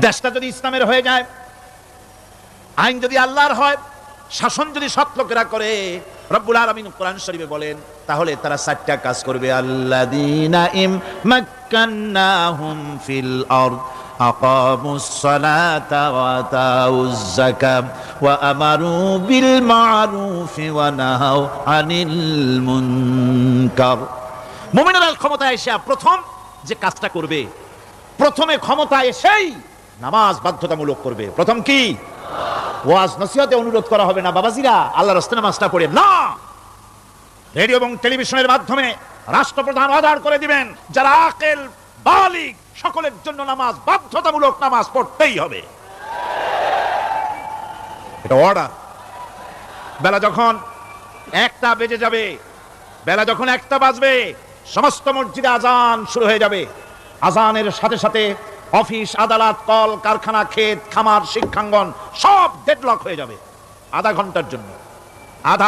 দেশটা যদি ইসলামের হয়ে যায়, আইন যদি আল্লাহর হয়, শাসন যদি সৎ লোকেরা করে, রব্বুল আলামিন কোরআন শরীফে বলেন, তাহলে তারা 4টা কাজ করবে। আল্লাযীনা মাক্কান্নাহুম ফিল আরদ আকামুস সালাতা ওয়া আতাউজ যাকাত ওয়া আমারু বিল মা'রুফি ওয়া নাহাউ আনিল মুনকার। মুমিনেরা ক্ষমতায় এসে প্রথম যে কাজটা করবে, প্রথমে ক্ষমতায় এসেই নামাজ বাধ্যতামূলক করবে। প্রথম কি? ওয়াজ নসিহতে অনুরোধ করা হবে না, বাবাজিরা আল্লাহর রাস্তায় নামাজটা পড়েন না। রেডিও এবং টেলিভিশনের মাধ্যমে রাষ্ট্রপ্রধান অর্ডার করে দিবেন, যারা আকেল বালিগ সকলের জন্য নামাজ বাধ্যতামূলক, নামাজ পড়তেই হবে, এটা অর্ডার। বেলা যখন 1টা বেজে যাবে, বেলা যখন 1টা বাজবে, সমস্ত মসজিদে আজান শুরু হয়ে যাবে। আজানের সাথে সাথে অফিস, আদালত, কল কারখানা, ক্ষেত খামার, শিক্ষাঙ্গন সব ডেডলক হয়ে যাবে। আধা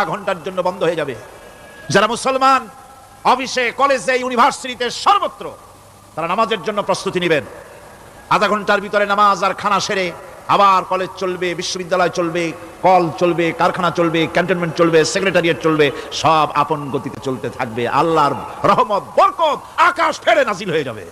ঘন্টার জন্য বন্ধ হয়ে যাবে। যারা মুসলমান অফিসে, কলেজে, ইউনিভার্সিটিতে, সর্বত্র তারা নামাজের জন্য প্রস্তুতি নেবেন। আধা ঘন্টার ভিতরে নামাজ আর খানা সেরে আবার কলেজ চলবে, বিশ্ববিদ্যালয় চলবে, কল চলবে, কারখানা চলবে, ক্যান্টনমেন্ট চলবে, সেক্রেটারিয়েট চলবে, সব আপন গতিতে চলতে থাকবে। আল্লাহর রহমত, বরকত আকাশ ফেরে নাজিল হয়ে যাবে।